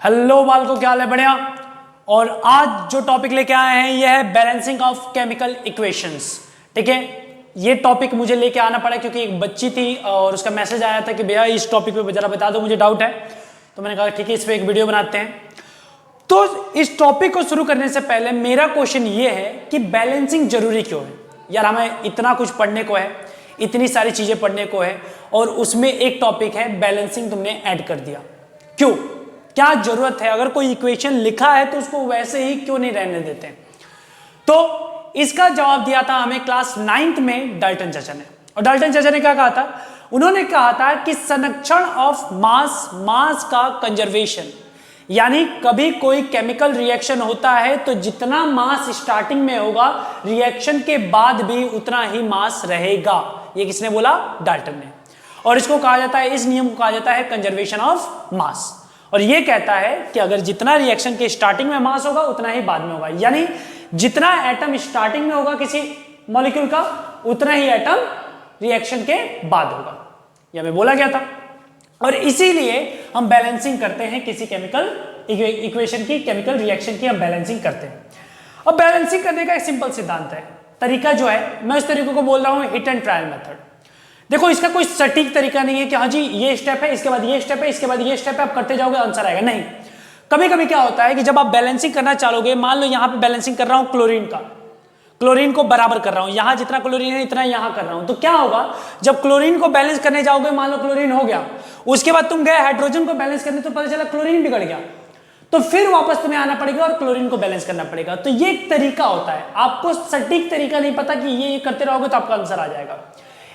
Hello बालको, क्या हाल है? बढ़िया। और आज जो टॉपिक लेके आए हैं ये है बैलेंसिंग ऑफ केमिकल इक्वेशंस। ठीक है, ये टॉपिक मुझे लेके आना पड़ा क्योंकि एक बच्ची थी और उसका मैसेज आया था कि भैया इस टॉपिक पे जरा बता दो, मुझे डाउट है। तो मैंने कहा ठीक है, इस पे एक वीडियो बनाते हैं। तो इस टॉपिक को शुरू करने से पहले मेरा क्वेश्चन ये है कि बैलेंसिंग जरूरी क्यों है? यार हमें इतना कुछ पढ़ने को है, इतनी सारी चीजें पढ़ने को है और उसमें एक टॉपिक है बैलेंसिंग तुमने ऐड कर दिया। क्यों, क्या जरूरत है? अगर कोई इक्वेशन लिखा है तो उसको वैसे ही क्यों नहीं रहने देते? तो इसका जवाब दिया था हमें क्लास 9th में डाल्टन चाचा ने। और डाल्टन चाचा ने क्या कहा था? उन्होंने कहा था कि संरक्षण ऑफ मास का कंजर्वेशन, यानी कभी कोई केमिकल रिएक्शन होता है तो जितना मास स्टार्टिंग में होगा रिएक्शन के बाद भी उतना ही मास रहेगा। ये किसने बोला? डाल्टन ने। और इसको कहा जाता है, इस नियम को कहा जाता है कंजर्वेशन ऑफ मास। और ये कहता है कि अगर जितना रिएक्शन के स्टार्टिंग में मास होगा उतना ही बाद में होगा, यानी जितना एटम स्टार्टिंग में होगा किसी मॉलिक्यूल का उतना ही एटम रिएक्शन के बाद होगा। यह मैं बोला गया था। और इसीलिए हम बैलेंसिंग करते हैं किसी केमिकल इक्वेशन की, केमिकल रिएक्शन की हम बैलेंसिंग करते हैं। अब बैलेंसिंग करने का एक सिंपल सिद्धांत है, तरीका जो है, मैं उस तरीके को बोल रहा हूं हिट एंड ट्रायल मेथड। देखो, इसका कोई सटीक तरीका नहीं है कि हाँ जी ये स्टेप है, इसके बाद ये स्टेप है, इसके बाद ये स्टेप है, आप करते जाओगे आंसर आएगा। नहीं, कभी कभी क्या होता है कि जब आप बैलेंसिंग करना चाहोगे, मान लो यहां पे बैलेंसिंग कर रहा हूं क्लोरीन का, क्लोरीन को बराबर कर रहा हूं, यहां जितना क्लोरीन है इतना यहां कर रहा हूं, तो क्या होगा जब क्लोरीन को बैलेंस करने जाओगे, मान लो क्लोरीन हो गया, उसके बाद तुम गए हाइड्रोजन को बैलेंस करने तो पता चला क्लोरीन बिगड़ गया, तो फिर वापस तुम्हें आना पड़ेगा और क्लोरीन को बैलेंस करना पड़ेगा। तो ये एक तरीका होता है, आपको सटीक तरीका नहीं पता कि ये करते रहोगे तो आपका आंसर आ जाएगा,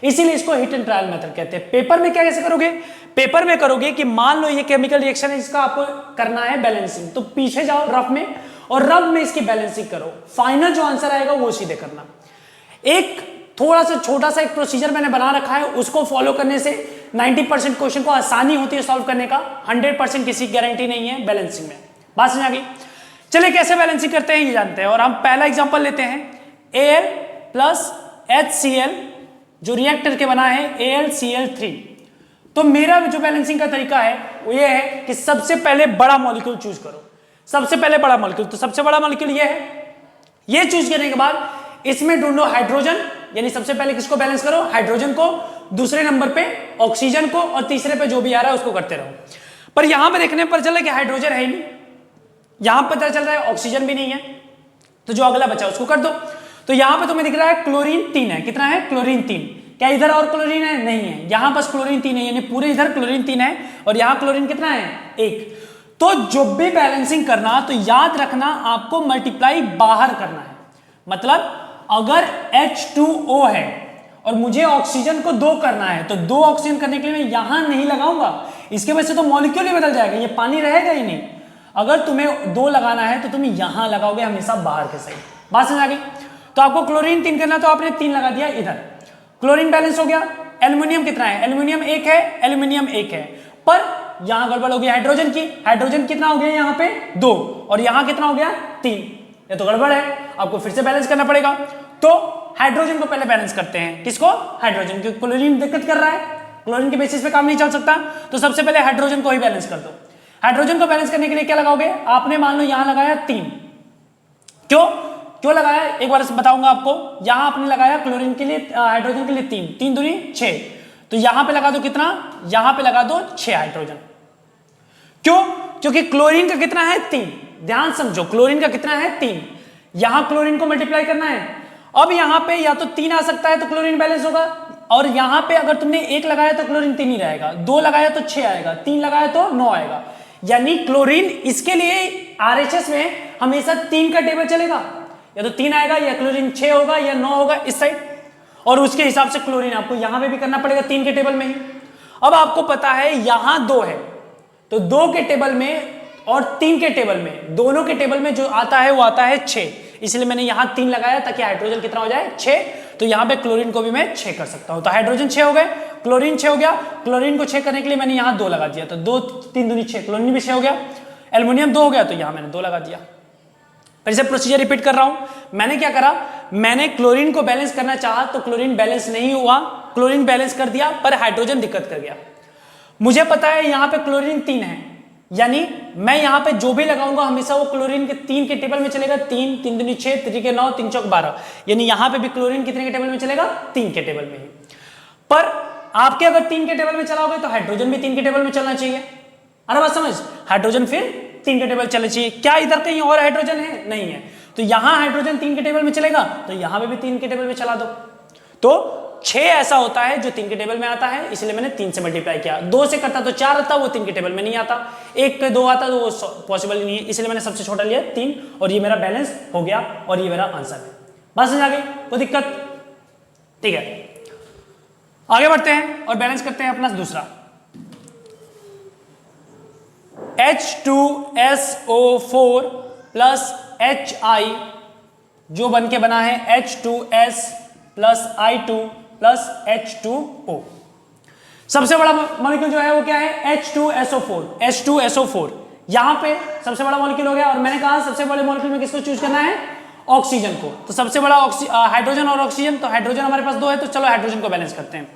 इसीलिए इसको हिट एंड ट्रायल मेथड कहते हैं। पेपर में क्या कैसे करोगे? पेपर में करोगे कि मान लो ये केमिकल रिएक्शन है, इसका आपको करना है बैलेंसिंग, तो पीछे जाओ रफ में और रफ में इसकी बैलेंसिंग करो, फाइनल जो आंसर आएगा वो सीधे करना। एक थोड़ा सा छोटा सा एक प्रोसीजर मैंने बना रखा है, उसको फॉलो करने से 90% क्वेश्चन को आसानी होती है सॉल्व करने का, 100% किसी गारंटी नहीं है बैलेंसिंग में। बात समझ आ गई? चलिए कैसे बैलेंसिंग करते हैं ये जानते हैं। और हम पहला एग्जांपल लेते हैं, Al प्लस HCl जो रिएक्टर के बना है AlCl3। तो मेरा जो बैलेंसिंग का तरीका है वो ये है कि सबसे पहले बड़ा मॉलिक्यूल चूज करो, सबसे पहले बड़ा मॉलिक्यूल। तो सबसे बड़ा मॉलिक्यूल ये है, ये चूज करने के बाद इसमें ढूंढो हाइड्रोजन, यानी सबसे पहले किसको बैलेंस करो? हाइड्रोजन को, दूसरे नंबर पे ऑक्सीजन को और तीसरे पे जो भी आ रहा है उसको करते रहो। पर यहां पर देखने पर चला कि हाइड्रोजन है ही नहीं, यहां पता चल रहा है ऑक्सीजन भी नहीं है, तो जो अगला बचा उसको कर दो। तो यहां पे तुम्हें दिख रहा है क्लोरीन 3 है, कितना है? क्लोरीन 3। क्या इधर और क्लोरीन है? नहीं है, यहां बस क्लोरीन 3 है, यानी पूरे इधर क्लोरीन 3 है और यहां क्लोरीन कितना है? 1। तो जो भी बैलेंसिंग करना तो याद रखना आपको मल्टीप्लाई बाहर करना है। मतलब अगर H2O है और मुझे ऑक्सीजन को 2 करना है तो 2 ऑक्सीजन करने के लिए मैं यहां नहीं लगाऊंगा, इसके वजह से तो मॉलिक्यूल ही बदल जाएगा, ये पानी रहेगा ही नहीं। अगर तुम्हें 2 लगाना है तो तुम यहां लगाओगे हमेशा बाहर के साइड। बात समझ आ गई? तो आपको क्लोरीन 3 करना तो आपने 3 लगा दिया इधर, क्लोरीन बैलेंस हो गया। एल्युमिनियम कितना है? एल्युमिनियम 1 है, एल्युमिनियम 1 है, पर यहां गड़बड़ हो गई हाइड्रोजन की। हाइड्रोजन कितना हो गया यहां पे? 2, और यहां कितना हो गया? 3। ये तो गड़बड़ है, आपको फिर से बैलेंस करना पड़ेगा। तो हाइड्रोजन को पहले बैलेंस करते हैं। किसको? हाइड्रोजन, क्योंकि क्लोरीन दिक्कत कर रहा है, क्लोरीन के बेसिस पे काम नहीं चल सकता, तो सबसे पहले हाइड्रोजन को ही बैलेंस कर दो। हाइड्रोजन को बैलेंस करने के लिए क्या लगाओगे? आपने मान लो यहां लगाया 3, क्यों लगाया एक बार बताऊंगा आपको। यहां आपने लगाया क्लोरीन के लिए, हाइड्रोजन के लिए 3, 3 दूनी 6, तो यहां पे लगा दो कितना? यहां पे लगा दो 6 हाइड्रोजन। क्यों? क्योंकि क्लोरीन का कितना है? 3। ध्यान समझो, क्लोरीन का कितना है? 3। यहां क्लोरीन को मल्टीप्लाई करना है। अब यहां पे या तो 3 आ सकता है तो क्लोरीन बैलेंस होगा, और यहां पे अगर तुमने 1 लगाया तो क्लोरीन 3 ही रहेगा, 2 लगाया तो 6 आएगा, 3 लगाया तो 9 आएगा। यानी क्लोरीन इसके लिए RHS में हमेशा 3 का टेबल चलेगा, या तो 3 आएगा या क्लोरीन 6 होगा या 9 होगा इस साइड, और उसके हिसाब से क्लोरीन आपको यहां पे भी करना पड़ेगा 3 के टेबल में ही। अब आपको पता है यहां 2 है, तो 2 के टेबल में और 3 के टेबल में, दोनों के टेबल में जो आता है वो आता है 6, इसलिए मैंने यहां 3 लगाया ताकि हाइड्रोजन कितना हो जाए? 6। तो यहां पे क्लोरीन को भी मैं 6 कर सकता हूं, तो हाइड्रोजन 6 हो गए, क्लोरीन 6 हो गया। क्लोरीन को 6 करने के लिए मैंने यहां 2 लगा दिया, तो 2 3 दूनी 6, क्लोरीन भी 6 हो गया। एल्युमिनियम 2 हो गया, तो यहां मैंने 2 लगा दिया। फिर से प्रोसीजर रिपीट कर रहा हूं। मैंने क्या करा? मैंने क्लोरीन को बैलेंस करना चाहा तो क्लोरीन बैलेंस नहीं हुआ, क्लोरीन बैलेंस कर दिया पर हाइड्रोजन दिक्कत कर गया। मुझे पता है यहां पे क्लोरीन 3 है, यानी मैं यहां पे जो भी लगाऊंगा हमेशा वो क्लोरीन के 3 के टेबल में चलेगा। 3 3 दूनी 6, 3 के 9, 3 चौक 12, यानी यहां पे भी क्लोरीन कितने के टेबल में चलेगा? 3 के टेबल में ही। पर आपके अगर 3 के टेबल में चलाओगे तो हाइड्रोजन भी 3 के टेबल में चलना चाहिए। अरे बात समझ, हाइड्रोजन फिर 3 के टेबल चलना चाहिए। क्या इधर कहीं और हाइड्रोजन है? नहीं है। तो यहां हाइड्रोजन 3 के टेबल में चलेगा तो यहां पे भी 3 के टेबल में चला दो। तो 6 ऐसा होता है जो 3 के टेबल में आता है, इसलिए मैंने 3 से मल्टीप्लाई किया। 2 से करता तो 4 आता, वो 3 के टेबल में नहीं आता। 1 पे 2 आता तो वो पॉसिबल नहीं है, इसलिए मैंने सबसे छोटा लिया 3, और ये मेरा बैलेंस हो गया और ये मेरा आंसर है। बात समझ आ गई? कोई दिक्कत? ठीक है, आगे बढ़ते हैं और बैलेंस करते हैं अपना दूसरा। H2SO4 प्लस HI जो बन के बना है H2S plus I2 plus H2O। सबसे बड़ा मॉलिक्यूल जो है वो क्या है? H2SO4। H2SO4 यहां पे सबसे बड़ा मॉलिक्यूल हो गया, और मैंने कहा सबसे बड़े मॉलिक्यूल में किसको चूज करना है? ऑक्सीजन को। तो सबसे बड़ा हाइड्रोजन और ऑक्सीजन, तो हाइड्रोजन हमारे पास 2 है, तो चलो हाइड्रोजन को बैलेंस करते हैं।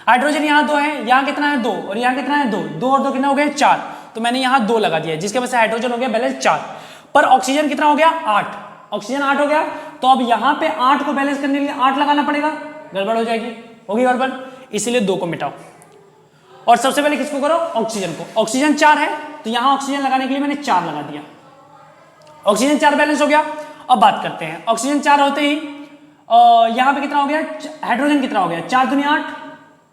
हाइड्रोजन यहाँ 2 है, यहाँ कितना है? 2, और यहाँ कितना है? 2। 2 और 2 कितना हो गया? 4। तो मैंने यहाँ 2 लगा दिया, जिसके वजह से हाइड्रोजन हो गया बैलेंस 4। पर ऑक्सीजन कितना हो गया? 8। ऑक्सीजन 8 हो गया, तो अब यहाँ पे 8 को बैलेंस करने के लिए 8 लगाना पड़ेगा। गड़बड़ हो जाएगी, होगी गड़बड़, इसीलिए 2 को मिटाओ। और सबसे पहले किसको करो? ऑक्सीजन को। ऑक्सीजन 4 है, तो यहाँ ऑक्सीजन लगाने के लिए मैंने 4 लगा दिया। ऑक्सीजन 4 बैलेंस हो गया। अब बात करते हैं, ऑक्सीजन 4 होते ही यहाँ पे कितना हो गया? हाइड्रोजन कितना हो गया? 4 दूनी 8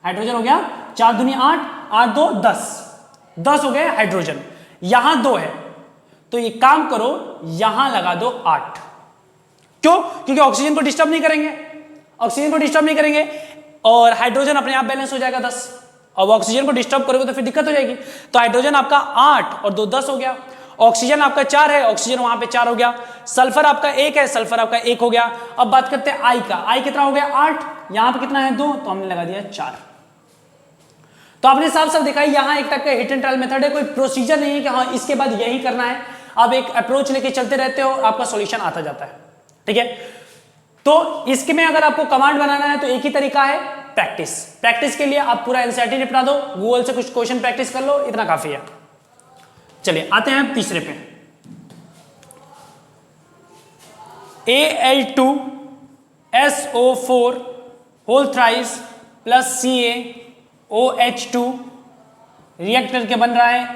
हाइड्रोजन हो गया। 4 दूनी 8, 8 2 10, 10 हो गए हाइड्रोजन। यहां 2 है, तो ये काम करो यहां लगा दो 8। क्यों? क्योंकि ऑक्सीजन को डिस्टर्ब नहीं करेंगे, ऑक्सीजन को डिस्टर्ब नहीं करेंगे, और हाइड्रोजन अपने आप बैलेंस हो जाएगा 10। अब ऑक्सीजन को डिस्टर्ब करोगे तो फिर दिक्कत हो जाएगी। तो हाइड्रोजन आपका 8 और 2 10 हो गया। ऑक्सीजन आपका 4 है, ऑक्सीजन वहां पे 4 हो गया। सल्फर आपका 1 है, सल्फर आपका 1 हो गया। अब बात करते हैं आई का। आई कितना हो गया? 8। यहां पे कितना है? 2, तो हमने लगा दिया 4। तो आपने साफ साफ देखा यहां एक तक का हिट एंड ट्रायल मेथड है, कोई प्रोसीजर नहीं है कि हाँ इसके बाद यही करना है। आप एक अप्रोच लेके चलते रहते हो, आपका सॉल्यूशन आता जाता है। ठीक है, तो इसके में अगर आपको कमांड बनाना है तो एक ही तरीका है, प्रैक्टिस। प्रैक्टिस के लिए आप पूरा एनसीईआरटी निपटा दो, गूगल से कुछ क्वेश्चन प्रैक्टिस कर लो, इतना काफी है। चलिए आते हैं तीसरे पे। Al2SO4 whole thrice plus CaOH2 react करके बन रहा है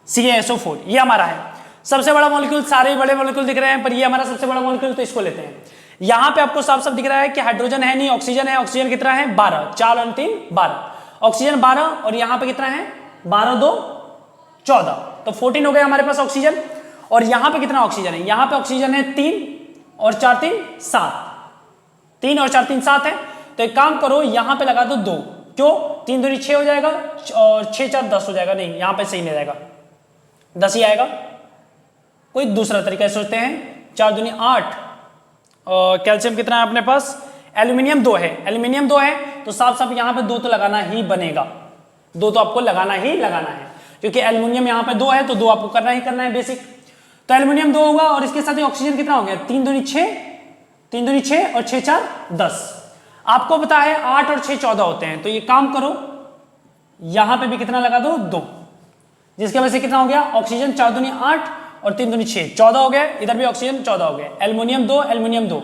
CaSO4 ये हमारा है सबसे बड़ा मॉलिक्यूल। सारे बड़े मॉलिक्यूल दिख रहे हैं, पर ये हमारा सबसे बड़ा मॉलिक्यूल, तो इसको लेते हैं। यहां पे आपको साफ साफ दिख रहा है कि हाइड्रोजन है नहीं, ऑक्सीजन है। ऑक्सीजन कितना है? 12, 4 और 3 12। ऑक्सीजन 12, और यहां पे कितना है? 12 2 14, तो 14 हो गया हमारे पास ऑक्सीजन। और यहां पे कितना ऑक्सीजन है? यहां पे ऑक्सीजन है 3 और 4 3 7, 3 और 4 3 7 है। तो एक काम करो, यहां पे लगा दो 2। क्यों? 3 दूनी 6 हो जाएगा, और 6 4 10 हो जाएगा। नहीं, यहां पे सही नहीं रहेगा, 10 ही आएगा। कोई दूसरा तरीका सोचते हैं। 4 दूनी 8, और कैल्शियम कितना है अपने पास? एल्यूमिनियम 2 है, एल्यूमिनियम 2 है, तो साफ साफ यहां पे 2 तो लगाना ही बनेगा। 2 तो आपको लगाना ही लगाना है, क्योंकि एल्यूमिनियम यहां पे 2 है, तो 2 आपको करना ही करना है बेसिक। तो एल्यूमिनियम 2 होगा, और इसके साथ ही ऑक्सीजन कितना हो गया? 3 दूनी 6, 3 दूनी 6 और 6 4 10। आपको पता है 8 और 6 14 होते हैं, तो ये काम करो यहां पे भी कितना लगा दो? 2, जिसके वजह से कितना हो गया? ऑक्सीजन 4 दूनी 8 और 3 दूनी 6 14 हो गया। इधर भी ऑक्सीजन 14 हो गया। Aluminium 2 aluminium 2।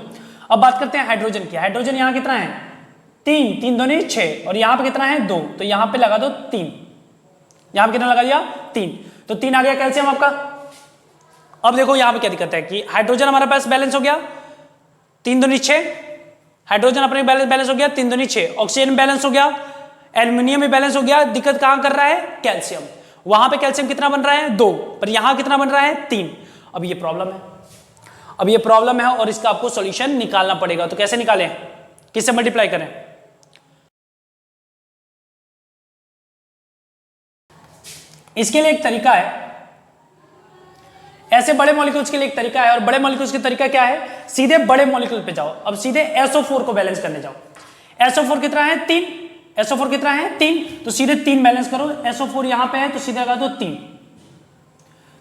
अब बात करते हैं हाइड्रोजन की। हाइड्रोजन यहां कितना है? 3, 3 दूनी 6, और यहां पे कितना है? 2, तो यहां पे लगा दो 3। यहां पे कितना लगा दिया? 3, तो 3 आ गया कैल्शियम आपका। अब देखो यहां पे क्या दिक्कत है कि हाइड्रोजन हमारे पास बैलेंस हो गया 3 दूनी 6, हाइड्रोजन अपने बैलेंस हो गया 3 दूनी 6, ऑक्सीजन बैलेंस हो गया, एल्युमिनियम भी बैलेंस हो गया। दिक्कत कहां कर रहा है? कैल्शियम। वहां पे कैल्शियम कितना बन रहा है? 2, पर यहां कितना बन रहा है? 3। अब ये प्रॉब्लम है, अब ये प्रॉब्लम है, और इसका आपको सॉल्यूशन निकालना पड़ेगा। तो कैसे निकालें? किससे मल्टीप्लाई करें? इसके लिए एक तरीका है, ऐसे बड़े मॉलिक्यूल्स के लिए एक तरीका है, और बड़े मॉलिक्यूल्स का तरीका क्या है? सीधे बड़े मॉलिक्यूल पे जाओ। अब सीधे SO4 को बैलेंस करने जाओ। SO4 कितना है? 3। SO4 कितना है? 3, तो सीधे 3 बैलेंस करो। SO4 यहां पे है, तो सीधे लगा दो 3।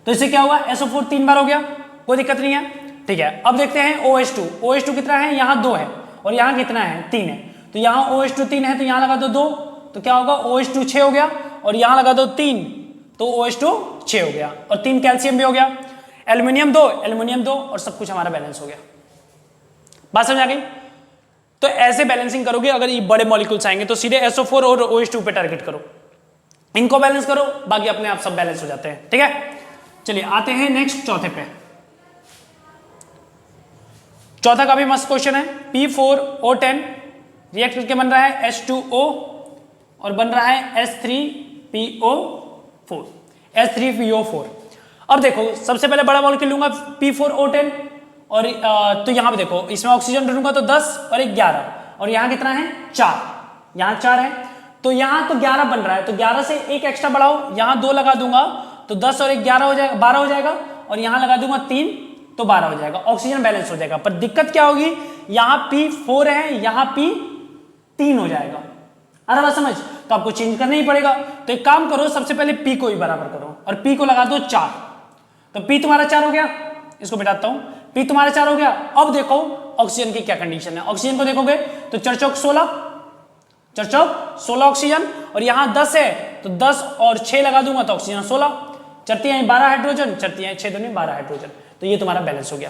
तो इससे क्या हुआ? SO4 3 बार हो गया, कोई दिक्कत नहीं है। ठीक है, अब देखते हैं OH2। OH2 कितना है? यहां 2 है, और यहां कितना है? 3 है, तो यहाँ OH2 3 है तो यहाँ लगा दो 2, तो क्या होगा OH2 6 हो गया, और यहाँ लगा दो 3 तो OH2 6 हो गया, और 3 कैल्शियम भी हो गया, एल्यूमिनियम 2 और सब कुछ हमारा बैलेंस हो गया। बात समझ आ गई? तो ऐसे बैलेंसिंग करोगे, अगर ये बड़े मॉलिक्यूल्स आएंगे तो सीधे SO4 और OH2 पे टारगेट करो, इनको बैलेंस करो, बाकी अपने आप सब बैलेंस हो जाते हैं। ठीक है, चलिए आते हैं नेक्स्ट चौथे पे। चौथा का भी मस्त क्वेश्चन है। P4O10 रिएक्ट करके बन रहा है H2O और बन रहा है H3PO4। अब देखो सबसे पहले बड़ा मॉलिक्यूल लूंगा P4O10 और तो यहां पे देखो इसमें ऑक्सीजन ढूंढूंगा तो 10 और 11, और यहां कितना है 4, यहां 4 है, तो यहां तो 11 बन रहा है, तो 11 से एक एक्स्ट्रा बढ़ाओ, यहां 2 लगा दूंगा तो 10 और 11 हो जाएगा, 12 हो जाएगा, और यहां लगा दूंगा 3 तो 12 हो जाएगा, ऑक्सीजन बैलेंस हो जाएगा। पर दिक्कत क्या होगी, यहां P4 है, यहां P3 हो जाएगा। अरे बात समझ, तो आपको चेंज करना ही पड़ेगा। तो एक काम करो, सबसे पहले P को ही बराबर करो और P को लगा दो 4, तो P तुम्हारा 4 हो गया, इसको मिटाता हूं, P तुम्हारा 4 हो गया। अब देखो ऑक्सीजन की क्या कंडीशन है, ऑक्सीजन को देखोगे तो 4 चौक 16 ऑक्सीजन, और यहां 10 है तो 10 और 6 लगा दूंगा तो ऑक्सीजन 16, चढ़ती है 12 हाइड्रोजन, चढ़ती है 6 दूनी 12 हाइड्रोजन, तो ये तुम्हारा बैलेंस हो गया।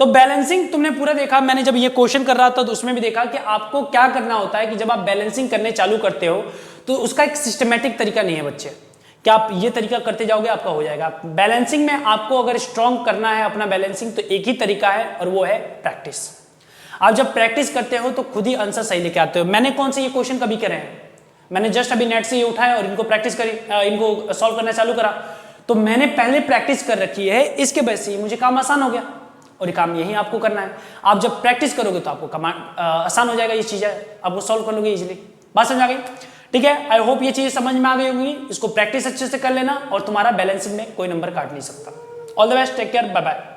तो बैलेंसिंग तुमने पूरा देखा, मैंने जब ये क्वेश्चन कर रहा था तो उसमें भी देखा कि आपको क्या करना होता है कि जब आप बैलेंसिंग करने चालू करते हो तो उसका एक सिस्टमेटिक तरीका नहीं है बच्चे, कि आप ये तरीका करते जाओगे आपका हो जाएगा। बैलेंसिंग में आपको अगर स्ट्रॉन्ग करना है अपना बैलेंसिंग तो एक ही तरीका है और वो है प्रैक्टिस। आप जब प्रैक्टिस करते हो तो खुद ही आंसर सही लेके आते हो। मैंने कौन से ये क्वेश्चन कभी करे हैं, मैंने जस्ट अभी नेट से ये उठाया और इनको प्रैक्टिस करी, इनको सॉल्व करना चालू करा, तो मैंने पहले प्रैक्टिस कर रखी है, इसके वजह से मुझे काम आसान हो गया, और ये काम यही आपको करना है। आप जब प्रैक्टिस करोगे तो आपको कमांड आसान हो जाएगा, ये चीजें आपको सॉल्व कर लोगे इजीली। बात समझ आ गई? ठीक है, आई होप ये चीजें समझ में आ गई होंगी। इसको प्रैक्टिस अच्छे से कर लेना और तुम्हारा बैलेंसिंग में कोई नंबर काट नहीं सकता। All the best, take care, bye bye.